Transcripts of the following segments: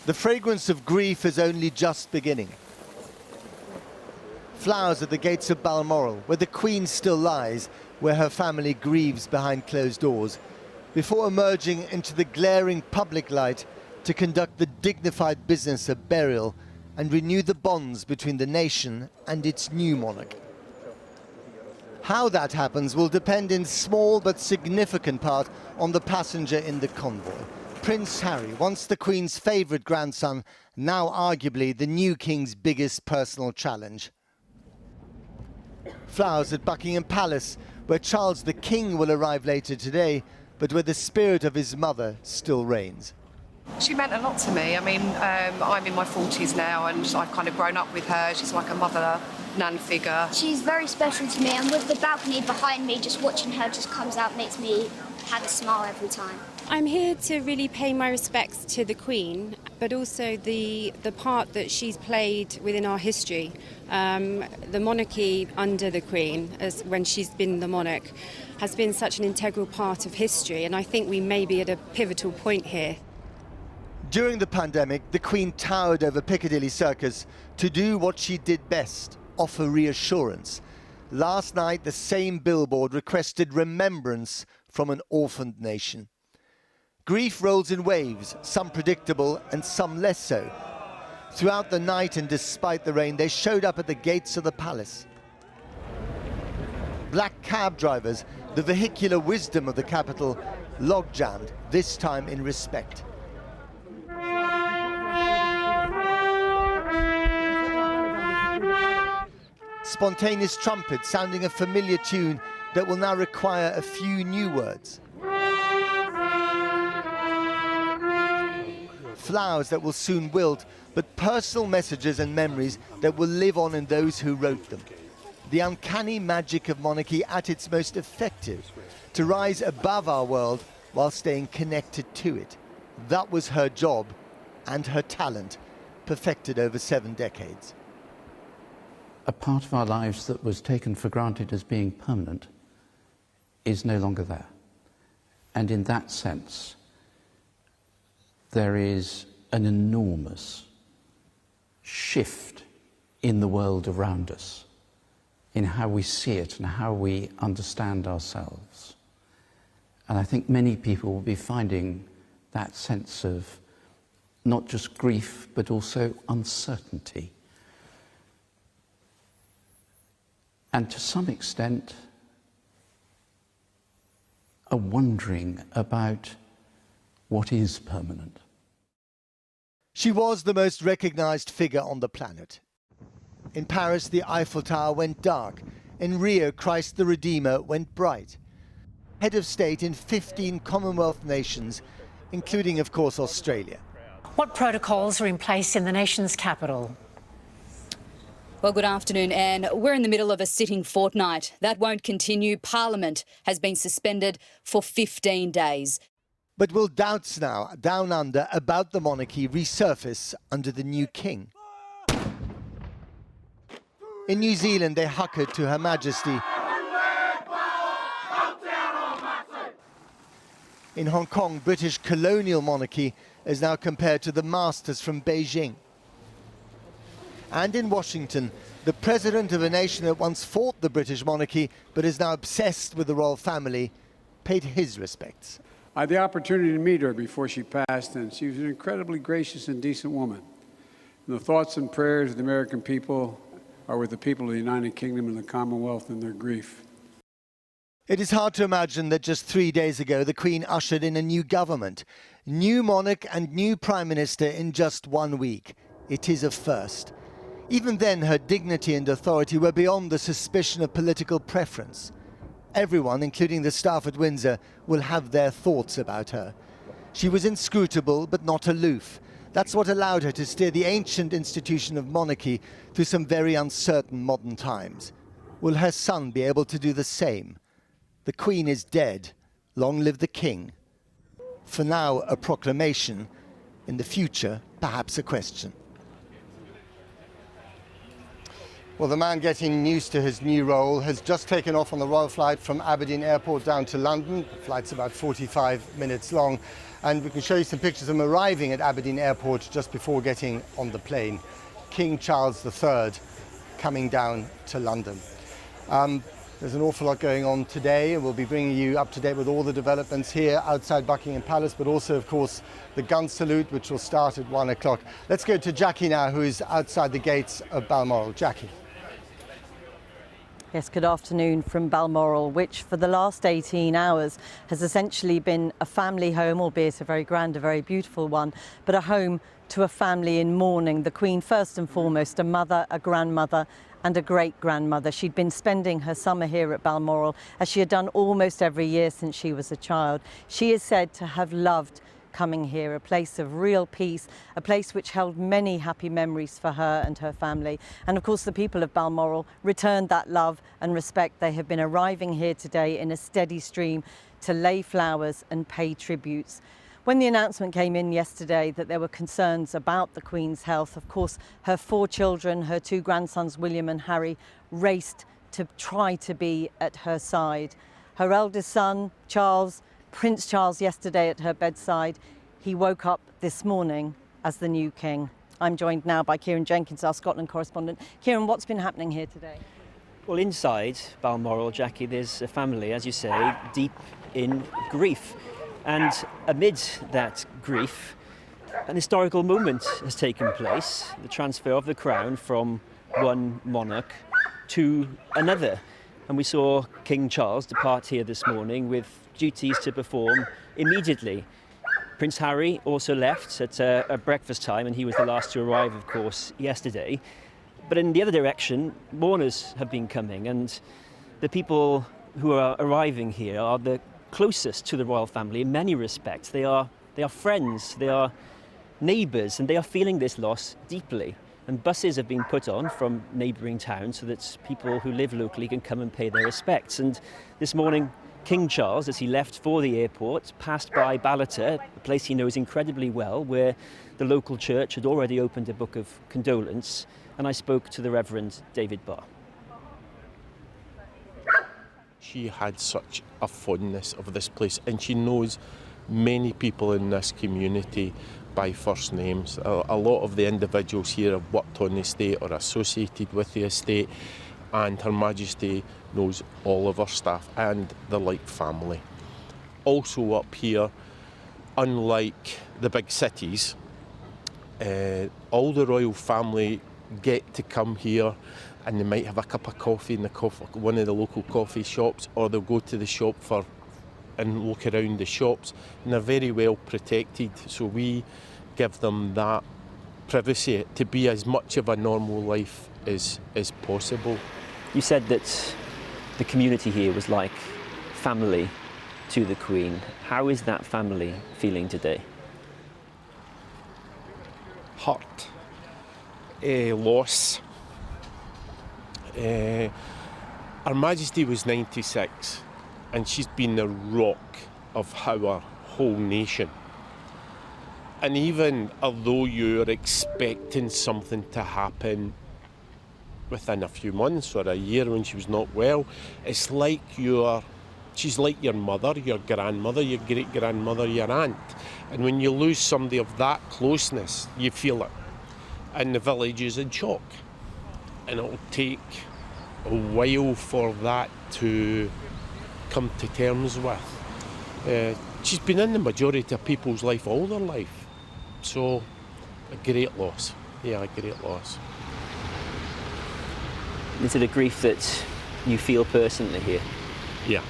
The fragrance of grief is only just beginning. Flowers at the gates of Balmoral, where the Queen still lies, where her family grieves behind closed doors, before emerging into the glaring public light to conduct the dignified business of burial and renew the bonds between the nation and its new monarch. How that happens will depend in small but significant part on the passenger in the convoy. Prince Harry, once the Queen's favourite grandson, now arguably the new King's biggest personal challenge. Flowers at Buckingham Palace, where Charles the King will arrive later today, but where the spirit of his mother still reigns. She meant a lot to me. I mean, I'm in my 40s now and I've kind of grown up with her. She's like a mother, nan figure. She's very special to me, and with the balcony behind me, just watching her just comes out, makes me have a smile every time. I'm here to really pay my respects to the Queen, but also the part that she's played within our history. The monarchy under the Queen, as when she's been the monarch, has been such an integral part of history, and I think we may be at a pivotal point here. During the pandemic, the Queen towered over Piccadilly Circus to do what she did best, offer reassurance. Last night, the same billboard requested remembrance from an orphaned nation. Grief rolls in waves, some predictable and some less so. Throughout the night and despite the rain, they showed up at the gates of the palace. Black cab drivers, the vehicular wisdom of the capital, log-jammed, this time in respect. Spontaneous trumpets sounding a familiar tune that will now require a few new words. Flowers that will soon wilt, but personal messages and memories that will live on in those who wrote them. The uncanny magic of monarchy at its most effective, to rise above our world while staying connected to it. That was her job and her talent, perfected over 7 decades. A part of our lives that was taken for granted as being permanent is no longer there. And in that sense, there is an enormous shift in the world around us, in how we see it and how we understand ourselves. And I think many people will be finding that sense of not just grief, but also uncertainty. And to some extent, a wondering about what is permanent. She was the most recognized figure on the planet. In Paris, the Eiffel Tower went dark. In Rio, Christ the Redeemer went bright. Head of state in 15 Commonwealth nations, including, of course, Australia. What protocols are in place in the nation's capital? Well, good afternoon, Anne. We're in the middle of a sitting fortnight. That won't continue. Parliament has been suspended for 15 days. But will doubts now, down under, about the monarchy resurface under the new king? In New Zealand, they huckered to Her Majesty. In Hong Kong, British colonial monarchy is now compared to the masters from Beijing. And in Washington, the president of a nation that once fought the British monarchy but is now obsessed with the royal family paid his respects. I had the opportunity to meet her before she passed, and she was an incredibly gracious and decent woman. And the thoughts and prayers of the American people are with the people of the United Kingdom and the Commonwealth in their grief. It is hard to imagine that just 3 days ago the Queen ushered in a new government, new monarch and new Prime Minister in just 1 week. It is a first. Even then, her dignity and authority were beyond the suspicion of political preference. Everyone, including the staff at Windsor, will have their thoughts about her. She was inscrutable but not aloof. That's what allowed her to steer the ancient institution of monarchy through some very uncertain modern times. Will her son be able to do the same? The Queen is dead. Long live the King. For now, a proclamation. In the future, perhaps a question. Well, the man getting used to his new role has just taken off on the royal flight from Aberdeen Airport down to London. The flight's about 45 minutes long, and we can show you some pictures of him arriving at Aberdeen Airport just before getting on the plane. King Charles III coming down to London. There's an awful lot going on today, and we'll be bringing you up to date with all the developments here outside Buckingham Palace, but also, of course, the gun salute, which will start at 1 o'clock. Let's go to Jackie now, who is outside the gates of Balmoral. Jackie. Yes, good afternoon from Balmoral, which for the last 18 hours has essentially been a family home, albeit a very grand, a very beautiful one, but a home to a family in mourning. The Queen, first and foremost, a mother, a grandmother and a great-grandmother. She'd been spending her summer here at Balmoral, as she had done almost every year since she was a child. She is said to have loved coming here, a place of real peace, a place which held many happy memories for her and her family. And of course the people of Balmoral returned that love and respect. They have been arriving here today in a steady stream to lay flowers and pay tributes. When the announcement came in yesterday that there were concerns about the Queen's health, of course her 4 children, her 2 grandsons William and Harry, raced to try to be at her side. Her eldest son, Charles, Prince Charles, yesterday at her bedside. He woke up this morning as the new king. I'm joined now by Kieran Jenkins, our Scotland correspondent. Kieran, what's been happening here today? Well, inside Balmoral, Jackie, there's a family, as you say, deep in grief. And amid that grief, an historical moment has taken place, the transfer of the crown from one monarch to another. And we saw King Charles depart here this morning with duties to perform immediately. Prince Harry also left at breakfast time, and he was the last to arrive, of course, yesterday. But in the other direction, mourners have been coming, and the people who are arriving here are the closest to the royal family in many respects. They are friends, they are neighbours, and they are feeling this loss deeply. And buses have been put on from neighbouring towns so that people who live locally can come and pay their respects. And this morning, King Charles, as he left for the airport, passed by Ballater, a place he knows incredibly well, where the local church had already opened a book of condolence, and I spoke to the Reverend David Barr. She had such a fondness of this place, and she knows many people in this community by first names. A lot of the individuals here have worked on the estate or associated with the estate, and Her Majesty knows all of her staff and the like family. Also up here, unlike the big cities, all the royal family get to come here, and they might have a cup of coffee in one of the local coffee shops, or they'll go to the shop and look around the shops, and they're very well protected, so we give them that privacy to be as much of a normal life as possible. You said that the community here was like family to the Queen. How is that family feeling today? Hurt, loss. Her Majesty was 96, and she's been the rock of our whole nation. And even although you're expecting something to happen within a few months or a year when she was not well, it's like she's like your mother, your grandmother, your great-grandmother, your aunt. And when you lose somebody of that closeness, you feel it. And the village is in shock. And it'll take a while for that to come to terms with. She's been in the majority of people's life all their life. So, a great loss. Yeah, a great loss. Is it a grief that you feel personally here? Yeah.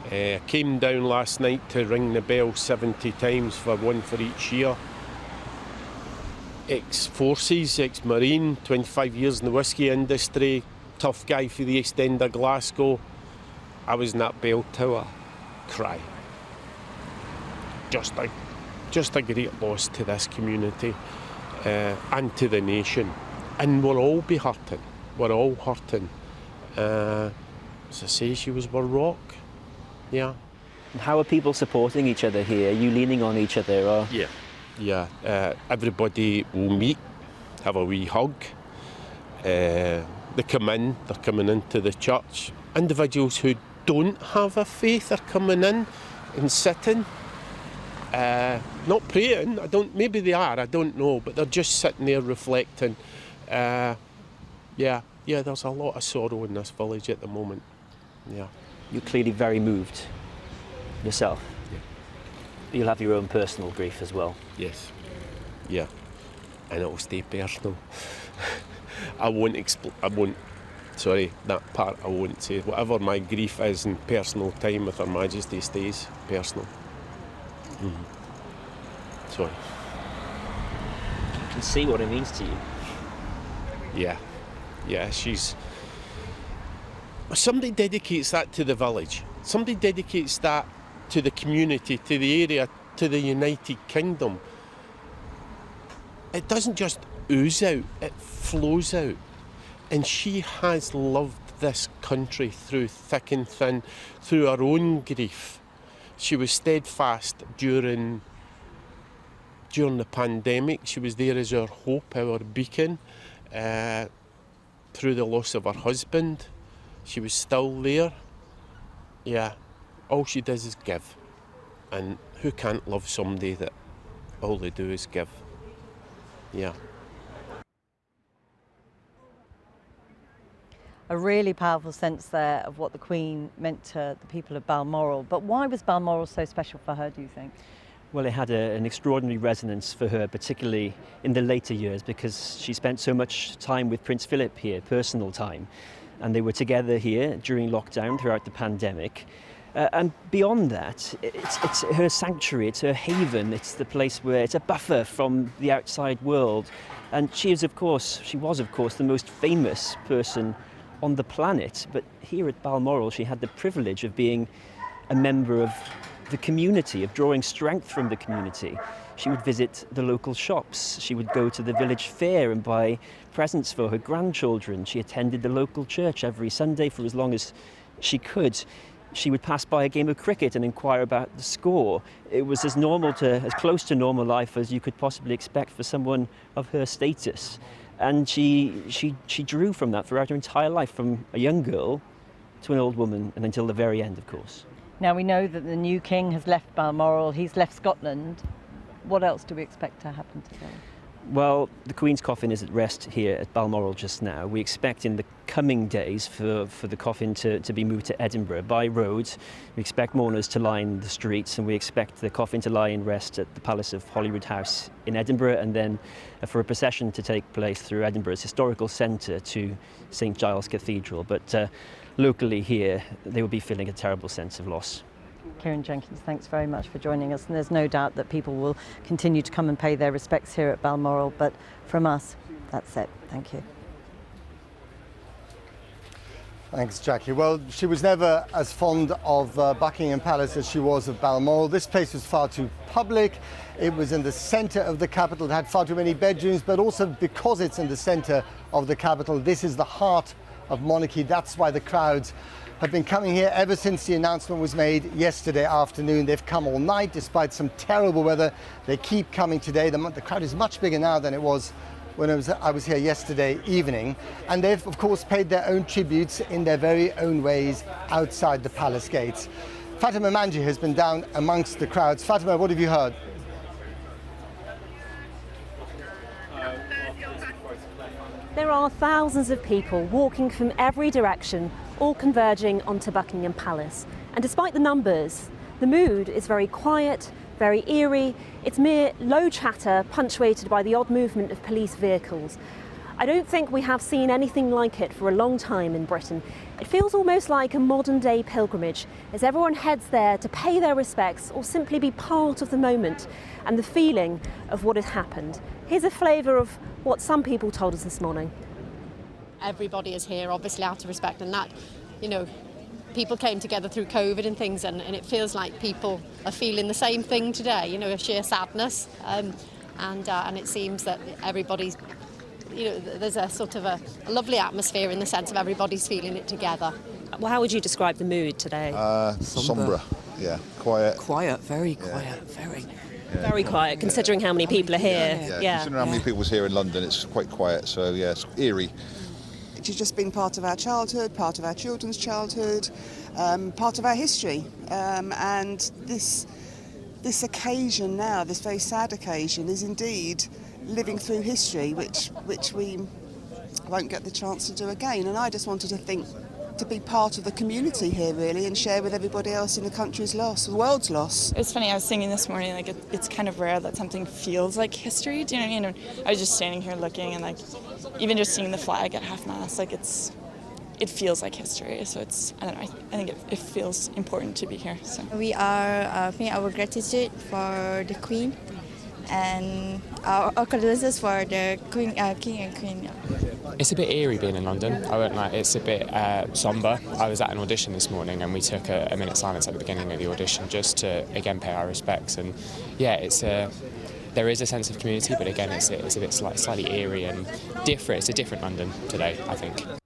I came down last night to ring the bell 70 times for one for each year. Ex-forces, ex-marine, 25 years in the whisky industry, tough guy for the East End of Glasgow. I was in that bell tower, cry. Just a great loss to this community and to the nation. And we'll all be hurting. We're all hurting. As I say, she was our rock. Yeah. And how are people supporting each other here? Are you leaning on each other? Or? Yeah. Everybody will meet, have a wee hug. They come in, they're coming into the church. Individuals who don't have a faith are coming in and sitting. Not praying, maybe they are, I don't know, but they're just sitting there reflecting. Yeah, there's a lot of sorrow in this village at the moment. Yeah. You're clearly very moved yourself. Yeah. You'll have your own personal grief as well. Yes. Yeah. And it'll stay personal. I won't that part I won't say. Whatever my grief is in personal time with Her Majesty stays personal. Sorry. You can see what it means to you. Yeah, somebody dedicates that to the village. Somebody dedicates that to the community, to the area, to the United Kingdom. It doesn't just ooze out, it flows out. And she has loved this country through thick and thin, through her own grief. She was steadfast during the pandemic. She was there as our hope, our beacon. Through the loss of her husband, she was still there. Yeah, all she does is give. And who can't love somebody that all they do is give? Yeah. A really powerful sense there of what the Queen meant to the people of Balmoral. But why was Balmoral so special for her, do you think? Well, it had an extraordinary resonance for her, particularly in the later years, because she spent so much time with Prince Philip here, personal time. And they were together here during lockdown throughout the pandemic. And beyond that, it's her sanctuary, it's her haven, it's the place where it's a buffer from the outside world. And she was, of course, the most famous person on the planet. But here at Balmoral, she had the privilege of being a member of the community, of drawing strength from the community. She would visit the local shops. She would go to the village fair and buy presents for her grandchildren. She attended the local church every Sunday for as long as she could. She would pass by a game of cricket and inquire about the score. It was as close to normal life as you could possibly expect for someone of her status. And she drew from that throughout her entire life, from a young girl to an old woman, and until the very end, of course. Now, we know that the new king has left Balmoral, he's left Scotland. What else do we expect to happen today? Well, the Queen's coffin is at rest here at Balmoral just now. We expect in the coming days for the coffin to be moved to Edinburgh by road. We expect mourners to line the streets, and we expect the coffin to lie in rest at the Palace of Holyrood House in Edinburgh, and then for a procession to take place through Edinburgh's historical centre to St Giles Cathedral. But locally here, they will be feeling a terrible sense of loss. Kieran Jenkins, thanks very much for joining us. And there's no doubt that people will continue to come and pay their respects here at Balmoral. But from us, that's it. Thank you. Thanks, Jackie. Well, she was never as fond of Buckingham Palace as she was of Balmoral. This place was far too public. It was in the centre of the capital. It had far too many bedrooms, but also because it's in the centre of the capital, this is the heart of monarchy. That's why the crowds have been coming here ever since the announcement was made yesterday afternoon. They've come all night despite some terrible weather. They keep coming today. The crowd is much bigger now than it was when I was here yesterday evening. And they've, of course, paid their own tributes in their very own ways outside the palace gates. Fatima Manji has been down amongst the crowds. Fatima, what have you heard? There are thousands of people walking from every direction, all converging onto Buckingham Palace. And despite the numbers, the mood is very quiet, very eerie. It's mere low chatter punctuated by the odd movement of police vehicles. I don't think we have seen anything like it for a long time in Britain. It feels almost like a modern-day pilgrimage, as everyone heads there to pay their respects or simply be part of the moment and the feeling of what has happened. Here's a flavour of what some people told us this morning. Everybody is here, obviously, out of respect, and that, people came together through COVID and things, and it feels like people are feeling the same thing today, a sheer sadness, and it seems that everybody's, there's a sort of a lovely atmosphere in the sense of everybody's feeling it together. Well, how would you describe the mood today? Sombre, yeah, quiet. Quiet, very quiet, very. Yeah. Very quiet, considering how many people are here. Yeah. Considering how many people was here in London, it's quite quiet, so yeah, it's eerie. She's just been part of our childhood, part of our children's childhood, part of our history. And this occasion now, this very sad occasion, is indeed living through history, which we won't get the chance to do again. And I just wanted to be part of the community here, really, and share with everybody else in the country's loss, the world's loss. It was funny, I was thinking this morning, like, it's kind of rare that something feels like history, do you know what I mean? And I was just standing here looking, and, like, even just seeing the flag at half-mast, like, it feels like history, so it's, I don't know, I think it feels important to be here, so. We are paying our gratitude for the Queen, and our condolences for the Queen, King and Queen. It's a bit eerie being in London. I won't lie, it's a bit sombre. I was at an audition this morning and we took a minute's silence at the beginning of the audition just to, again, pay our respects. And yeah, there is a sense of community, but again, it's a bit slightly eerie and different. It's a different London today, I think.